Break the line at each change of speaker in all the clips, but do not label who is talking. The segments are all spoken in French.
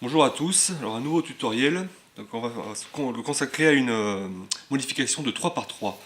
Bonjour à tous, alors un nouveau tutoriel. Donc on va le consacrer à une modification de 3 par 3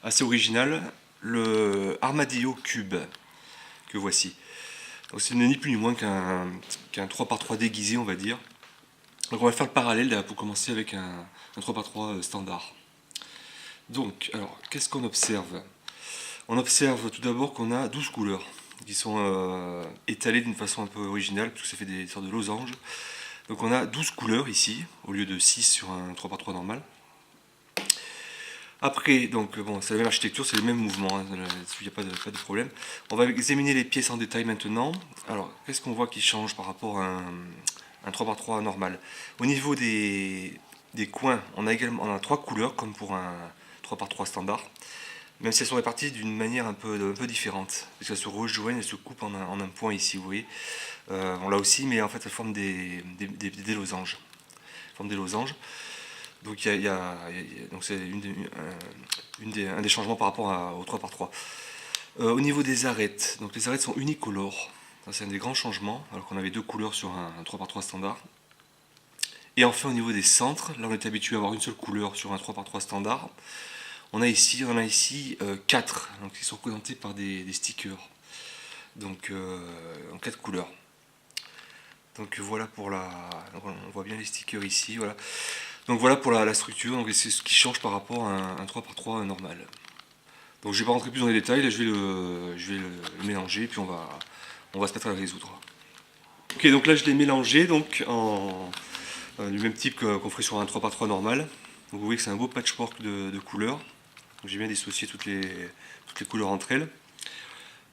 assez originale, le Armadillo Cube que voici. Donc ce n'est ni plus ni moins qu'un 3 par 3 déguisé, on va dire. Donc on va faire le parallèle là, pour commencer avec un 3 par 3 standard. Donc, alors, qu'est-ce qu'on observe? On observe tout d'abord qu'on a 12 couleurs qui sont étalées d'une façon un peu originale, puisque ça fait des sortes de losanges. Donc on a 12 couleurs ici, au lieu de 6 sur un 3 par 3 normal. Après, donc bon, c'est la même architecture, c'est les mêmes mouvements, hein, là-dessus il n'y a pas de problème. On va examiner les pièces en détail maintenant. Alors, qu'est-ce qu'on voit qui change par rapport à un 3 par 3 normal? Au niveau des coins, on a 3 couleurs, comme pour un 3 par 3 standard, même si elles sont réparties d'une manière un peu différente, parce qu'elles se rejoignent, elles se coupent en un point ici, vous voyez. On l'a aussi, mais en fait elles forment des losanges. Forment des losanges. Donc donc c'est un des changements par rapport au 3 par 3. Au niveau des arêtes, donc les arêtes sont unicolores. C'est un des grands changements, alors qu'on avait deux couleurs sur un 3 par 3 standard. Et enfin au niveau des centres, là on était habitué à avoir une seule couleur sur un 3 par 3 standard. On a ici 4, donc ils sont représentés par des stickers. Donc en 4 couleurs. Donc voilà pour la. Donc on voit bien les stickers ici, voilà. Donc voilà pour la structure, donc c'est ce qui change par rapport à un 3 par 3 normal. Donc je vais pas rentrer plus dans les détails, là je vais le mélanger, puis on va se mettre à le résoudre. Ok, donc là je l'ai mélangé donc du même type qu'on ferait sur un 3 par 3 normal. Donc vous voyez que c'est un beau patchwork de couleurs. J'ai bien dissocié toutes les couleurs entre elles.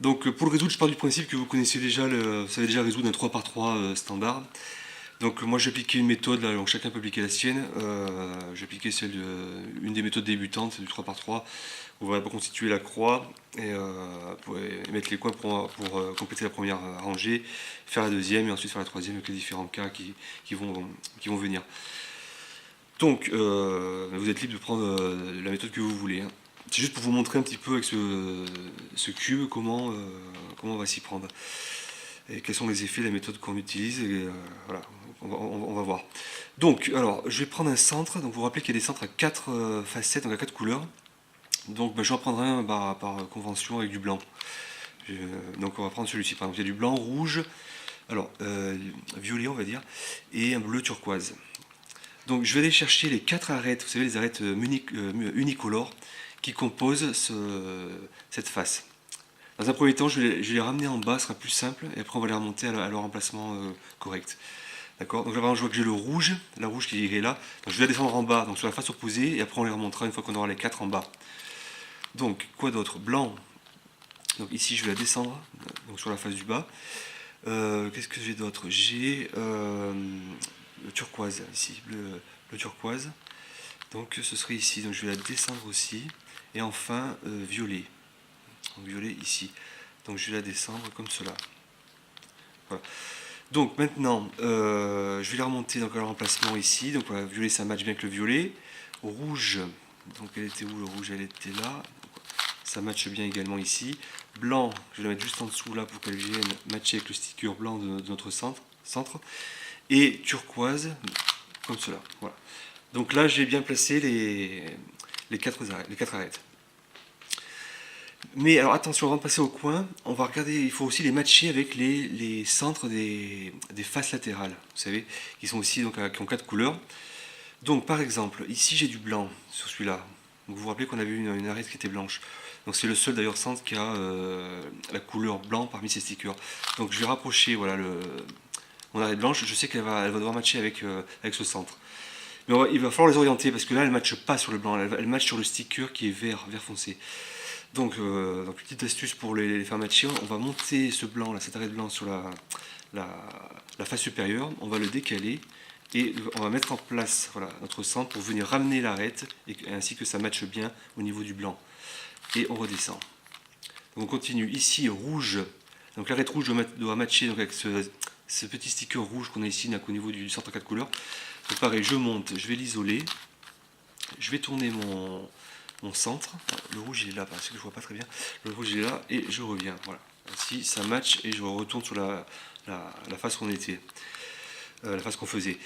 Donc pour le résoudre, je pars du principe que vous connaissez déjà, vous savez déjà résoudre un 3 par 3 standard. Donc moi j'ai appliqué une méthode, là, donc chacun peut appliquer la sienne. J'ai appliqué une des méthodes débutantes, c'est du 3 par 3. On va constituer la croix et pour mettre les coins pour compléter la première rangée, faire la deuxième et ensuite faire la troisième avec les différents cas qui vont venir. Donc vous êtes libre de prendre la méthode que vous voulez, hein. C'est juste pour vous montrer un petit peu avec ce cube comment on va s'y prendre et quels sont les effets de la méthode qu'on utilise. Et voilà, on va voir. Donc, alors, je vais prendre un centre. Donc, vous vous rappelez qu'il y a des centres à 4 facettes, donc à 4 couleurs. Donc, je vais en prendre un par convention avec du blanc. Donc, on va prendre celui-ci. Par exemple, il y a du blanc, rouge, alors violet, on va dire, et un bleu turquoise. Donc, je vais aller chercher les 4 arêtes, vous savez, les arêtes unicolores qui composent cette face. Dans un premier temps, je vais les ramener en bas, ce sera plus simple, et après on va les remonter à leur emplacement correct. D'accord. Donc là, par exemple, je vois que j'ai le rouge, la rouge qui est là, donc je vais la descendre en bas, donc sur la face opposée, et après on les remontera une fois qu'on aura les 4 en bas. Donc, quoi d'autre? Blanc, donc ici je vais la descendre, donc sur la face du bas. Qu'est-ce que j'ai d'autre? J'ai le turquoise, ici, le turquoise, donc ce serait ici, donc je vais la descendre aussi, et enfin violet. Donc violet ici. Donc je vais la descendre comme cela. Voilà. Donc maintenant, je vais la remonter donc, à leur emplacement ici. Donc voilà, violet ça match bien avec le violet. Rouge, donc elle était où le rouge? Elle était là. Ça matche bien également ici. Blanc, je vais la mettre juste en dessous là pour qu'elle vienne matcher avec le sticker blanc de notre centre. Et turquoise, comme cela. Voilà. Donc là j'ai bien placé les 4 arêtes. Mais alors attention, avant de passer au coin, on va regarder, il faut aussi les matcher avec les centres des faces latérales, vous savez, qui sont aussi donc, qui ont 4 couleurs. Donc par exemple, ici j'ai du blanc sur celui-là. Donc vous vous rappelez qu'on avait une arête qui était blanche. Donc c'est le seul d'ailleurs centre qui a la couleur blanc parmi ces stickers. Donc je vais rapprocher voilà, mon arête blanche, je sais qu'elle va devoir matcher avec ce centre. Mais il va falloir les orienter parce que là elle ne matche pas sur le blanc, elle match sur le sticker qui est vert foncé. Donc petite astuce pour les faire matcher, on va monter ce blanc, là, cette arête blanc sur la face supérieure, on va le décaler et on va mettre en place voilà, notre centre pour venir ramener l'arête et ainsi que ça matche bien au niveau du blanc. Et on redescend. Donc on continue ici rouge, donc l'arête rouge doit matcher donc, avec ce petit sticker rouge qu'on a ici au niveau du centre 4 couleurs. Donc pareil, je monte, je vais l'isoler, je vais tourner mon centre. Le rouge il est là parce que je vois pas très bien. Le rouge il est là et je reviens. Voilà. Ainsi ça match et je retourne sur la face où on était. la phase qu'on faisait.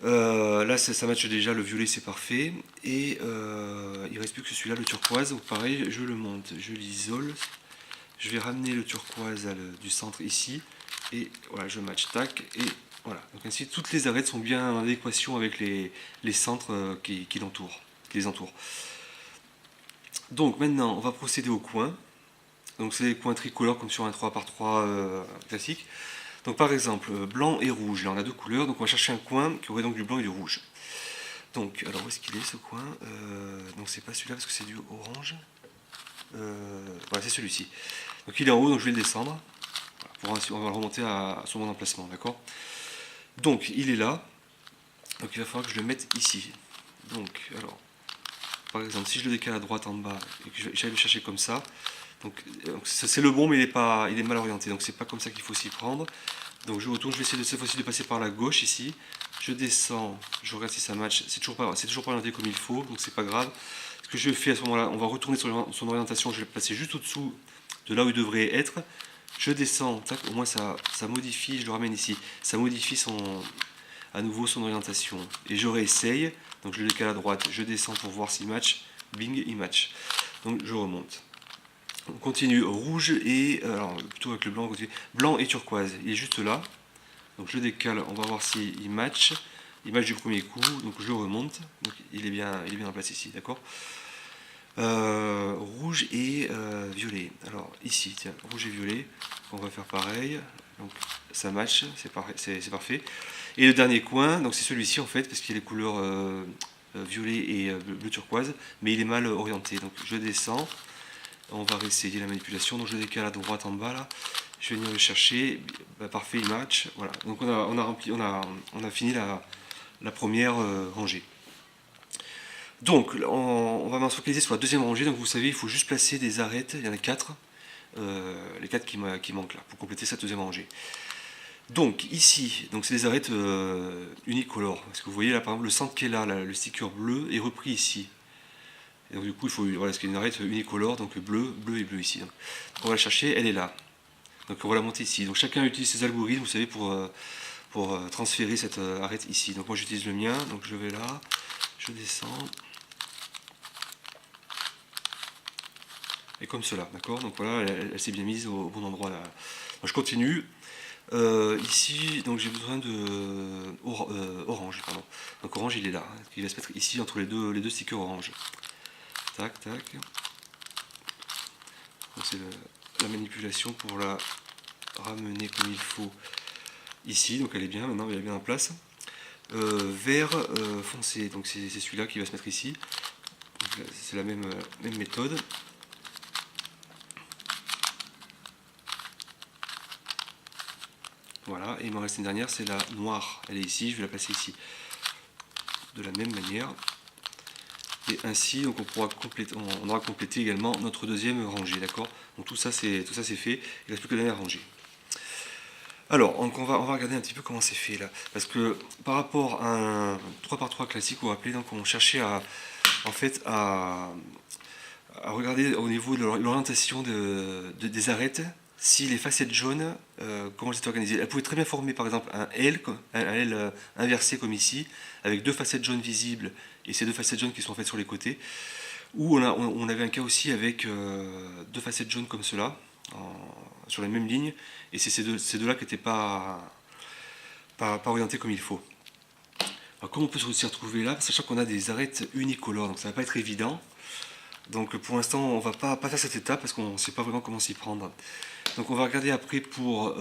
Là, ça matche déjà, le violet c'est parfait. Et il reste plus que celui-là, le turquoise. Donc pareil, je le monte, je l'isole. Je vais ramener le turquoise du centre ici. Et voilà, je match, tac. Et voilà. Donc ainsi, toutes les arêtes sont bien en adéquation avec les centres qui l'entourent, qui les entourent. Donc maintenant, on va procéder au coin. Donc c'est des coins tricolores comme sur un 3x3 classique. Donc par exemple, blanc et rouge, là on a deux couleurs, donc on va chercher un coin qui aurait donc du blanc et du rouge. Donc, alors où est-ce qu'il est ce coin? Donc c'est pas celui-là parce que c'est du orange. Voilà, c'est celui-ci. Donc il est en haut, donc je vais le descendre. Voilà, on va le remonter à son bon emplacement, d'accord? Donc il est là, donc il va falloir que je le mette ici. Donc, alors, par exemple, si je le décale à droite en bas et que j'aille le chercher comme ça, donc c'est le bon, mais il est mal orienté, donc c'est pas comme ça qu'il faut s'y prendre. Donc je retourne, je vais essayer cette fois-ci de passer par la gauche ici. Je descends, je regarde si ça match. C'est toujours pas orienté comme il faut, donc c'est pas grave. Ce que je fais à ce moment-là, on va retourner sur son orientation. Je vais le placer juste au-dessous de là où il devrait être. Je descends, tac, au moins ça modifie, je le ramène ici. Ça modifie à nouveau son orientation. Et je réessaye, donc je le décale à droite, je descends pour voir s'il match. Bing, il match. Donc je remonte. On continue rouge et alors plutôt avec le blanc, blanc et turquoise. Il est juste là. Donc je décale, on va voir s'il match. Il match du premier coup, donc je remonte. Donc il est bien en place ici, d'accord. Rouge et violet. Alors ici, tiens, rouge et violet. On va faire pareil. Donc ça match, c'est parfait. Et le dernier coin, donc c'est celui-ci en fait, parce qu'il y a les couleurs violet et bleu turquoise, mais il est mal orienté. Donc je descends. On va réessayer la manipulation. Donc je décale à droite en bas là. Je vais venir le chercher. Bah, parfait, il match. Voilà. Donc on a fini la première rangée. Donc on va se focaliser sur la deuxième rangée. Donc vous savez, il faut juste placer des arêtes. Il y en a 4. Les 4 qui manquent là pour compléter cette deuxième rangée. Donc ici, donc c'est des arêtes unicolores. Parce que vous voyez là par exemple le centre qui est là, le sticker bleu est repris ici. Et donc du coup, il faut, voilà, parce qu'il y a une arête unicolore, donc bleu et bleu ici. Donc on va la chercher, elle est là. Donc on va la monter ici. Donc chacun utilise ses algorithmes, vous savez, pour transférer cette arête ici. Donc moi j'utilise le mien, donc je vais là, je descends. Et comme cela, d'accord? Donc voilà, elle s'est bien mise au bon endroit là. Donc je continue. Ici, donc j'ai besoin de orange, pardon. Donc orange il est là, il va se mettre ici entre les deux stickers orange. Tac, tac. Donc c'est la manipulation pour la ramener comme il faut ici. Donc elle est bien, maintenant elle est bien en place. Vert foncé, donc c'est celui-là qui va se mettre ici. C'est la même méthode. Voilà, et il m'en reste une dernière, c'est la noire. Elle est ici, je vais la placer ici. De la même manière. Et ainsi, donc on aura complété également notre deuxième rangée, d'accord? Donc tout ça c'est fait, il ne reste plus que la dernière rangée. Alors, donc on va regarder un petit peu comment c'est fait là. Parce que par rapport à un 3x3 classique, vous vous rappelez, donc on cherchait en fait, à regarder au niveau de l'orientation des arêtes, si les facettes jaunes, comment elles étaient organisées. Elles pouvaient très bien former par exemple un L inversé comme ici, avec deux facettes jaunes visibles et ces deux facettes jaunes qui sont faites sur les côtés. Ou on avait un cas aussi avec deux facettes jaunes comme cela, sur la même ligne, et c'est ces deux-là qui n'étaient pas orientés comme il faut. Alors comment on peut s'y retrouver là, sachant qu'on a des arêtes unicolores, donc ça ne va pas être évident. Donc pour l'instant on ne va pas faire cette étape parce qu'on ne sait pas vraiment comment s'y prendre. Donc on va regarder après pour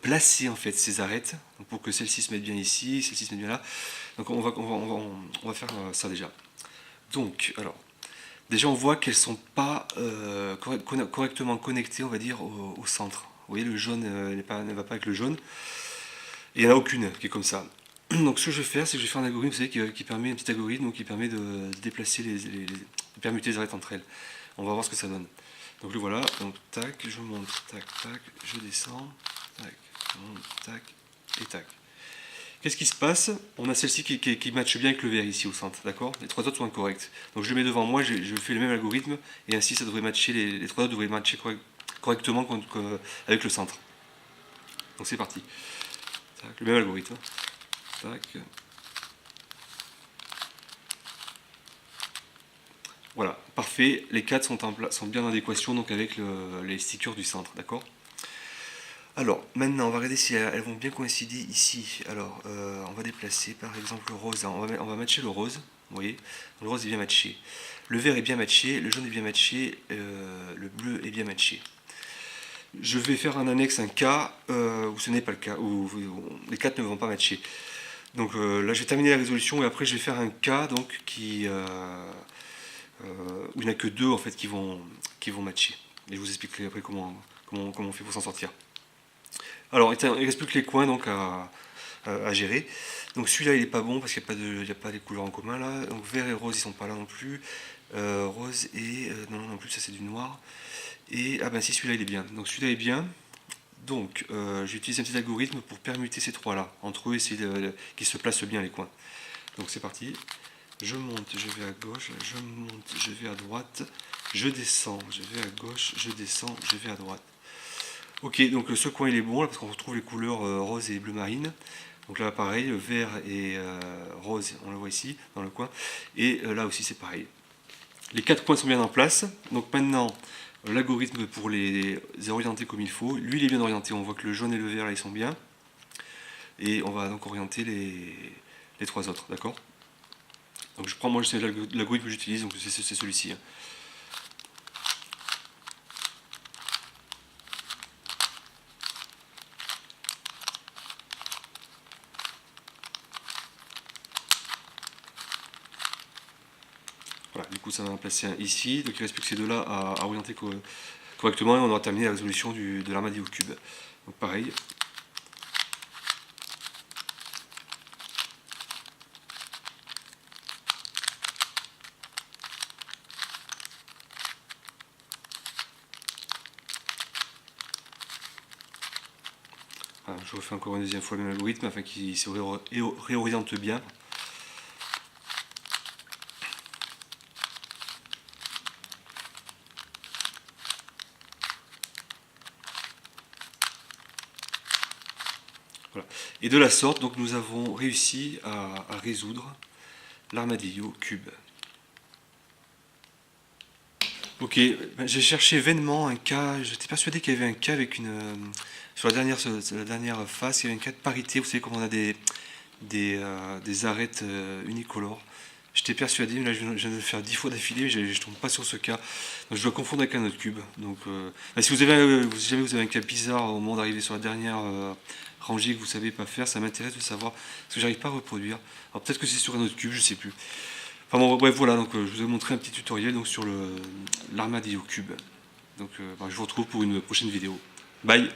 placer en fait ces arêtes, donc pour que celle-ci se mette bien ici, celle-ci se mette bien là. Donc on va faire ça déjà. Donc alors, déjà on voit qu'elles ne sont pas correctement connectées, on va dire, au centre. Vous voyez, le jaune ne va pas avec le jaune. Et il n'y en a aucune qui est comme ça. Donc ce que je vais faire, c'est que je vais faire un algorithme, vous savez, qui permet un petit algorithme qui permet de déplacer de permuter les arêtes entre elles. On va voir ce que ça donne. Donc le voilà, donc tac, je monte, tac, tac, je descends, tac, je monte, tac, et tac. Qu'est-ce qui se passe? On a celle-ci qui matche bien avec le vert ici au centre, d'accord? Les trois autres sont incorrects. Donc je le mets devant moi, je fais le même algorithme, et ainsi ça devrait matcher, les trois autres devraient matcher correctement avec le centre. Donc c'est parti. Tac, le même algorithme. Tac. Voilà, parfait. Les 4 sont bien en adéquation donc avec les stickers du centre, d'accord? Alors, maintenant, on va regarder si elles vont bien coïncider ici. Alors, on va déplacer par exemple le rose. On va matcher le rose, vous voyez. Le rose est bien matché. Le vert est bien matché, le jaune est bien matché, le bleu est bien matché. Je vais faire un annexe, un cas où ce n'est pas le cas, où les 4 ne vont pas matcher. Donc là, je vais terminer la résolution et après, je vais faire un cas donc, où il n'y en a que 2 en fait, qui vont matcher. Et je vous expliquerai après comment on fait pour s'en sortir. Alors, il ne reste plus que les coins donc, à gérer. Donc celui-là, il n'est pas bon parce qu'il n'y a pas les couleurs en commun là. Donc vert et rose, ils sont pas là non plus. Rose et... non plus, ça c'est du noir. Et ah ben si, celui-là, il est bien. Donc celui-là est bien. Donc j'utilise un petit algorithme pour permuter ces trois-là. Entre eux, essayer qu'ils se placent bien les coins. Donc c'est parti. Je monte, je vais à gauche, je monte, je vais à droite, je descends, je vais à gauche, je descends, je vais à droite. Ok, donc ce coin il est bon là parce qu'on retrouve les couleurs rose et bleu marine. Donc là pareil, vert et rose, on le voit ici dans le coin. Et là aussi c'est pareil. Les 4 coins sont bien en place. Donc maintenant, l'algorithme pour les orienter comme il faut. Lui il est bien orienté, on voit que le jaune et le vert là ils sont bien. Et on va donc orienter les 3 autres, d'accord? Donc je prends, moi c'est l'algorithme que j'utilise, donc c'est celui-ci. Voilà, du coup ça va en placer un ici, donc il ne reste plus que ces deux-là à orienter correctement et on aura terminé la résolution de l'armadillo cube. Donc pareil. Voilà, je refais encore une deuxième fois le même algorithme afin qu'il se réoriente bien. Voilà. Et de la sorte, donc, nous avons réussi à résoudre l'armadillo cube. Ok, ben, j'ai cherché vainement un cas, j'étais persuadé qu'il y avait un cas avec sur la dernière face, il y avait un cas de parité, vous savez comme on a des arêtes unicolores. J'étais persuadé, mais là je viens de le faire 10 fois d'affilée, mais je ne tombe pas sur ce cas. Donc je dois confondre avec un autre cube. Donc, ben, si jamais vous avez un cas bizarre au moment d'arriver sur la dernière rangée que vous ne savez pas faire, ça m'intéresse de savoir, parce que j'arrive pas à reproduire. Alors peut-être que c'est sur un autre cube, je sais plus. Enfin bon, bref, voilà, donc je vous ai montré un petit tutoriel donc, sur l'armadillo cube. Donc je vous retrouve pour une prochaine vidéo. Bye!